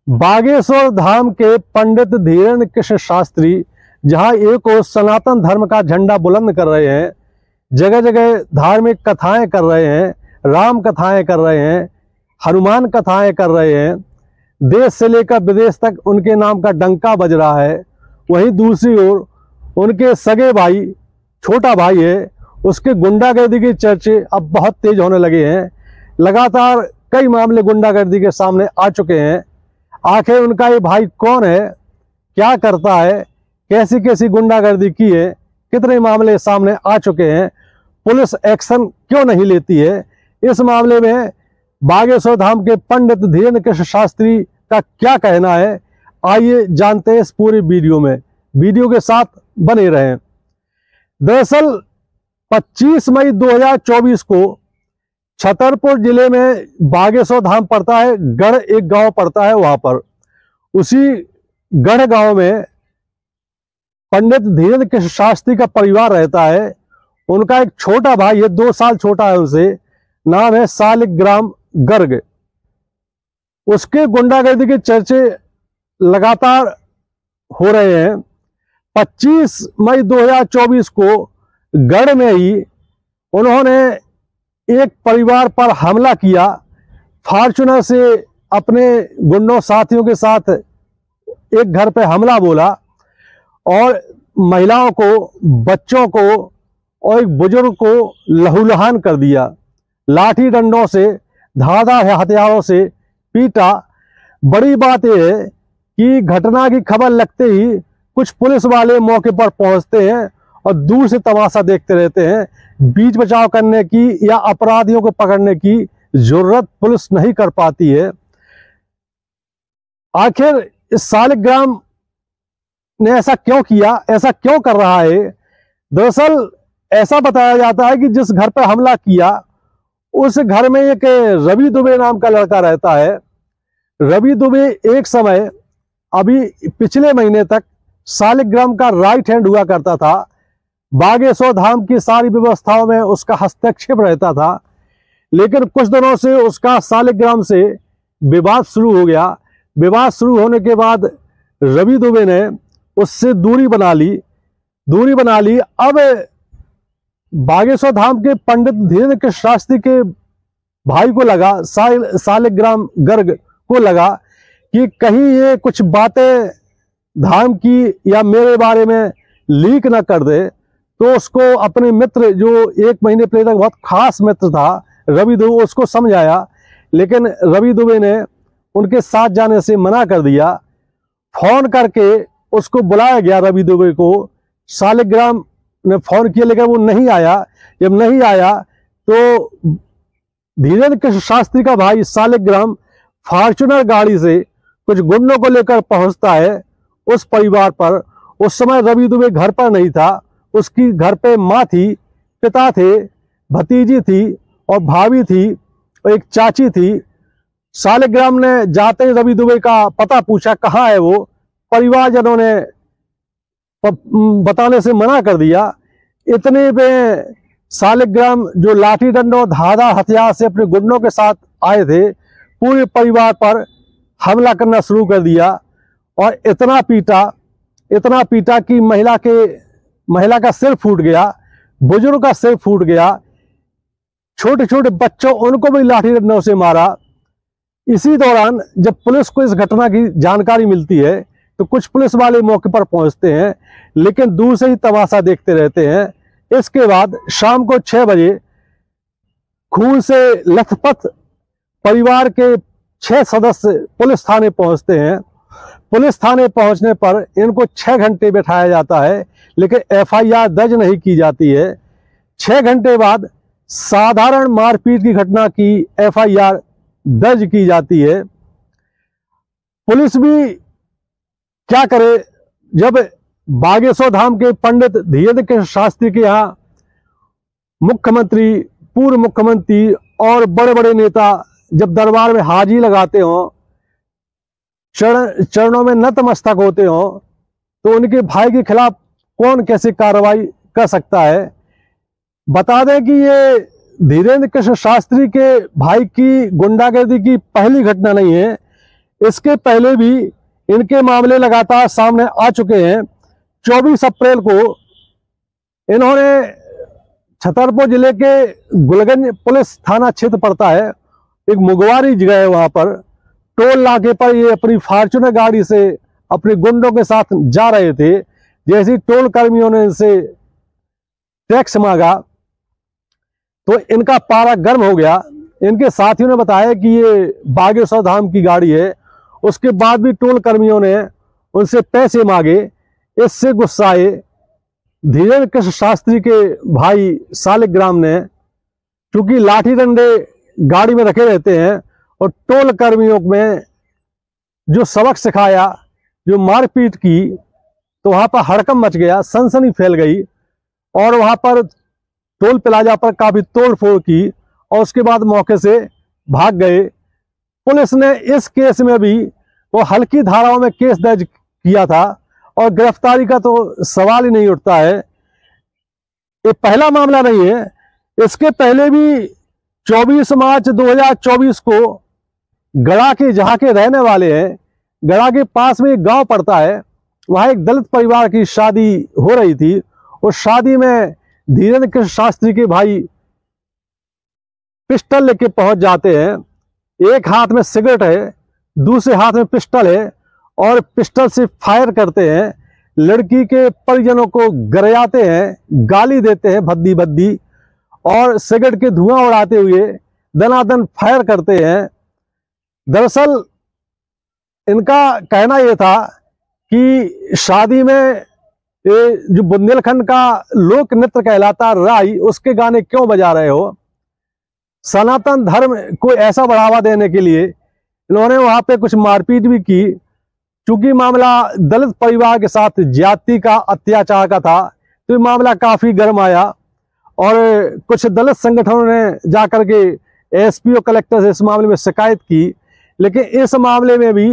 बागेश्वर धाम के पंडित धीरेन्द्र कृष्ण शास्त्री जहां एक ओर सनातन धर्म का झंडा बुलंद कर रहे हैं, जगह जगह धार्मिक कथाएं कर रहे हैं, राम कथाएं कर रहे हैं, हनुमान कथाएं कर रहे हैं, देश से लेकर विदेश तक उनके नाम का डंका बज रहा है। वहीं दूसरी ओर उनके सगे भाई, छोटा भाई है, उसके गुंडागर्दी के चर्चे अब बहुत तेज होने लगे हैं। लगातार कई मामले गुंडागर्दी के सामने आ चुके हैं। आखिर उनका ये भाई कौन है, क्या करता है, कैसी कैसी गुंडागर्दी की है, कितने मामले सामने आ चुके हैं, पुलिस एक्शन क्यों नहीं लेती है, इस मामले में बागेश्वर धाम के पंडित धीरेन्द्र कृष्ण शास्त्री का क्या कहना है, आइए जानते हैं इस पूरी वीडियो में। वीडियो के साथ बने रहें। दरअसल 25 मई 2024 को छतरपुर जिले में बागेश्वर धाम पड़ता है, गढ़ एक गांव पड़ता है, वहां पर उसी गढ़ गांव में पंडित धीरेन्द्र कृष्ण शास्त्री का परिवार रहता है। उनका एक छोटा भाई है, 2 साल छोटा है उनसे, नाम है शालिग्राम गर्ग। उसके गुंडागर्दी के चर्चे लगातार हो रहे हैं। 25 मई 2024 को गढ़ में ही उन्होंने एक परिवार पर हमला किया। फॉर्च्यूनर से अपने गुंडों साथियों के साथ एक घर पे हमला बोला और महिलाओं को, बच्चों को और एक बुजुर्ग को लहूलुहान कर दिया। लाठी डंडों से, धारदार हथियारों से पीटा। बड़ी बात यह है कि घटना की खबर लगते ही कुछ पुलिस वाले मौके पर पहुंचते हैं और दूर से तमाशा देखते रहते हैं। बीच बचाव करने की या अपराधियों को पकड़ने की जरूरत पुलिस नहीं कर पाती है। आखिर इस शालिग्राम ने ऐसा क्यों किया, ऐसा क्यों कर रहा है? दरअसल ऐसा बताया जाता है कि जिस घर पर हमला किया उस घर में एक रवि दुबे नाम का लड़का रहता है। रवि दुबे एक समय, अभी पिछले महीने तक, शालिग्राम का राइट हैंड हुआ करता था। बागेश्वर धाम की सारी व्यवस्थाओं में उसका हस्तक्षेप रहता था। लेकिन कुछ दिनों से उसका शालिग्राम से विवाद शुरू हो गया। विवाद शुरू होने के बाद रवि दुबे ने उससे दूरी बना ली। अब बागेश्वर धाम के पंडित धीरेन्द्र कृष्ण शास्त्री के भाई को लगा, शालिग्राम गर्ग को लगा कि कहीं ये कुछ बातें धाम की या मेरे बारे में लीक ना कर दे, तो उसको अपने मित्र, जो 1 महीने पहले तक बहुत खास मित्र था रवि दुबे, उसको समझाया। लेकिन रवि दुबे ने उनके साथ जाने से मना कर दिया। फोन करके उसको बुलाया गया रवि दुबे को। शालिग्राम ने फोन किया लेकिन वो नहीं आया। जब नहीं आया तो धीरेन्द्र कृष्ण शास्त्री का भाई शालिग्राम फॉर्च्यूनर गाड़ी से कुछ गुंडों को लेकर पहुंचता है उस परिवार पर। उस समय रवि दुबे घर पर नहीं था। उसकी घर पे माँ थी, पिता थे, भतीजी थी और भाभी थी और एक चाची थी। शालिग्राम ने जाते ही रवि दुबे का पता पूछा, कहाँ है वो। परिवारजनों ने बताने से मना कर दिया। इतने में शालिग्राम, जो लाठी डंडों, धारदार हथियार से अपने गुंडों के साथ आए थे, पूरे परिवार पर हमला करना शुरू कर दिया और इतना पीटा कि महिला का सिर फूट गया, बुजुर्ग का सिर फूट गया, छोटे छोटे बच्चों, उनको भी लाठी डंडों से मारा। इसी दौरान जब पुलिस को इस घटना की जानकारी मिलती है तो कुछ पुलिस वाले मौके पर पहुंचते हैं, लेकिन दूर से ही तमाशा देखते रहते हैं। इसके बाद शाम को 6 बजे खून से लथपथ परिवार के 6 सदस्य पुलिस थाने पहुंचते हैं। पुलिस थाने पहुंचने पर इनको 6 घंटे बैठाया जाता है, लेकिन FIR दर्ज नहीं की जाती है। 6 घंटे बाद साधारण मारपीट की घटना की FIR दर्ज की जाती है। पुलिस भी क्या करे, जब बागेश्वर धाम के पंडित धीरेन्द्र कृष्ण शास्त्री के यहाँ मुख्यमंत्री, पूर्व मुख्यमंत्री और बड़े बड़े नेता जब दरबार में हाजिरी लगाते हों, चरणों में नतमस्तक होते हों, तो उनके भाई के खिलाफ कौन कैसे कार्रवाई कर सकता है? बता दें कि ये धीरेन्द्र कृष्ण शास्त्री के भाई की गुंडागर्दी की पहली घटना नहीं है। इसके पहले भी इनके मामले लगातार सामने आ चुके हैं। 24 अप्रैल को इन्होंने छतरपुर जिले के गुलगंज पुलिस थाना क्षेत्र पड़ता है, एक मुगवारी जगह है, वहां पर टोल नाके पर ये अपनी फॉर्च्यूनर गाड़ी से अपने गुंडों के साथ जा रहे थे। जैसे टोल कर्मियों ने इनसे टैक्स मांगा तो इनका पारा गर्म हो गया। इनके साथियों ने बताया कि ये बागेश्वर धाम की गाड़ी है। उसके बाद भी टोल कर्मियों ने उनसे पैसे मांगे। इससे गुस्साए धीरेन्द्र कृष्ण शास्त्री के भाई सालिग्राम ने, चूंकि लाठी डंडे गाड़ी में रखे रहते हैं और टोल कर्मियों में जो सबक सिखाया, जो मारपीट की, तो वहां पर हड़कंप मच गया, सनसनी फैल गई और वहां पर टोल प्लाजा पर काफी तोड़फोड़ की और उसके बाद मौके से भाग गए। पुलिस ने इस केस में भी वो हल्की धाराओं में केस दर्ज किया था और गिरफ्तारी का तो सवाल ही नहीं उठता है। ये पहला मामला नहीं है, इसके पहले भी 24 मार्च 2024 को गड़ा के, जहां के रहने वाले हैं, गड़ा के पास में एक गांव पड़ता है, वहां एक दलित परिवार की शादी हो रही थी। उस शादी में धीरेन्द्र कृष्ण शास्त्री के भाई पिस्टल लेके पहुंच जाते हैं। एक हाथ में सिगरेट है, दूसरे हाथ में पिस्टल है और पिस्टल से फायर करते हैं। लड़की के परिजनों को गरियाते हैं, गाली देते हैं भद्दी भद्दी और सिगरेट के धुआं उड़ाते हुए दनादन फायर करते हैं। दरअसल इनका कहना यह था कि शादी में ये जो बुंदेलखंड का लोक नृत्य कहलाता राई, उसके गाने क्यों बजा रहे हो। सनातन धर्म को ऐसा बढ़ावा देने के लिए इन्होंने वहां पे कुछ मारपीट भी की। चूंकि मामला दलित परिवार के साथ ज्यादती का, अत्याचार का था, तो ये मामला काफी गर्म आया और कुछ दलित संगठनों ने जाकर के एसपी और कलेक्टर से इस मामले में शिकायत की। लेकिन इस मामले में भी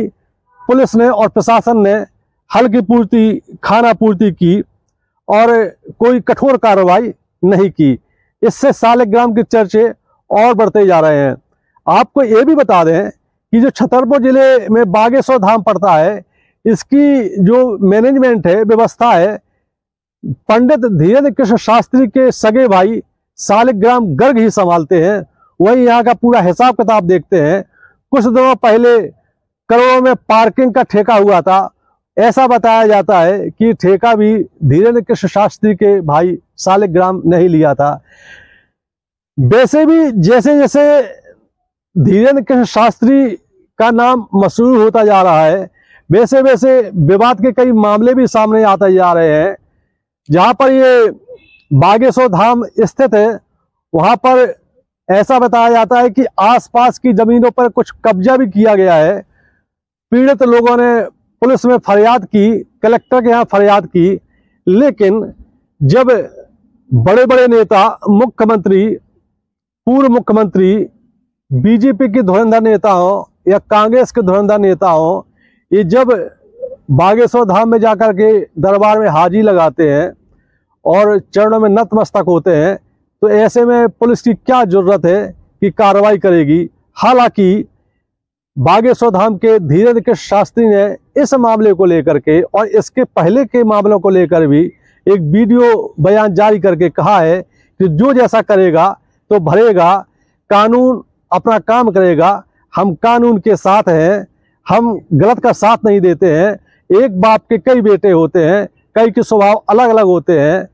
पुलिस ने और प्रशासन ने हल्की पूर्ति, खाना पूर्ति की और कोई कठोर कार्रवाई नहीं की। इससे सालिग्राम के चर्चे और बढ़ते जा रहे हैं। आपको ये भी बता दें कि जो छतरपुर जिले में बागेश्वर धाम पड़ता है, इसकी जो मैनेजमेंट है, व्यवस्था है, पंडित धीरेन्द्र कृष्ण शास्त्री के सगे भाई सालिग्राम गर्ग ही संभालते हैं। वही यहाँ का पूरा हिसाब किताब देखते हैं। कुछ दिनों पहले करोड़ों में पार्किंग का ठेका हुआ था। ऐसा बताया जाता है कि ठेका भी धीरेन्द्र कृष्ण शास्त्री के भाई सालिग्राम ने ही लिया था। वैसे भी जैसे जैसे धीरेन्द्र कृष्ण शास्त्री का नाम मशहूर होता जा रहा है, वैसे वैसे विवाद के कई मामले भी सामने आते जा रहे हैं। जहां पर ये बागेश्वर धाम स्थित है, वहां पर ऐसा बताया जाता है कि आसपास की जमीनों पर कुछ कब्जा भी किया गया है। पीड़ित लोगों ने पुलिस में फरियाद की, कलेक्टर के यहाँ फरियाद की, लेकिन जब बड़े बड़े नेता, मुख्यमंत्री, पूर्व मुख्यमंत्री, बीजेपी के धुरंधर नेता हो या कांग्रेस के धुरंधर नेता हो, ये जब बागेश्वर धाम में जाकर के दरबार में हाजिरी लगाते हैं और चरणों में नतमस्तक होते हैं, तो ऐसे में पुलिस की क्या जरूरत है कि कार्रवाई करेगी। हालांकि बागेश्वर धाम के धीरेन्द्र कृष्ण शास्त्री ने इस मामले को लेकर के और इसके पहले के मामलों को लेकर भी एक वीडियो बयान जारी करके कहा है कि जो जैसा करेगा तो भरेगा, कानून अपना काम करेगा, हम कानून के साथ हैं, हम गलत का साथ नहीं देते हैं। एक बाप के कई बेटे होते हैं, कई के स्वभाव अलग अलग होते हैं।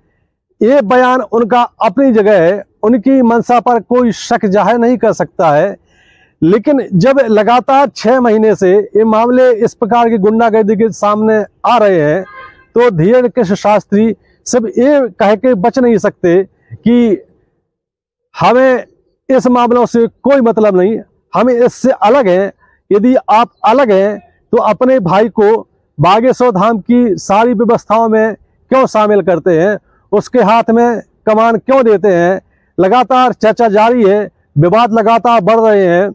ये बयान उनका अपनी जगह है, उनकी मंशा पर कोई शक जाहिर नहीं कर सकता है। लेकिन जब लगातार 6 महीने से ये मामले इस प्रकार की गुंडागर्दी के सामने आ रहे हैं, तो धीरेन्द्र कृष्ण शास्त्री सिर्फ ये कह के बच नहीं सकते कि हमें इस मामलों से कोई मतलब नहीं, हमें इससे अलग हैं। यदि आप अलग हैं तो अपने भाई को बागेश्वर धाम की सारी व्यवस्थाओं में क्यों शामिल करते हैं, उसके हाथ में कमान क्यों देते हैं। लगातार चर्चा जारी है, विवाद लगातार बढ़ रहे हैं।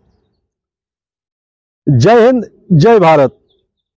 जय हिंद, जय भारत।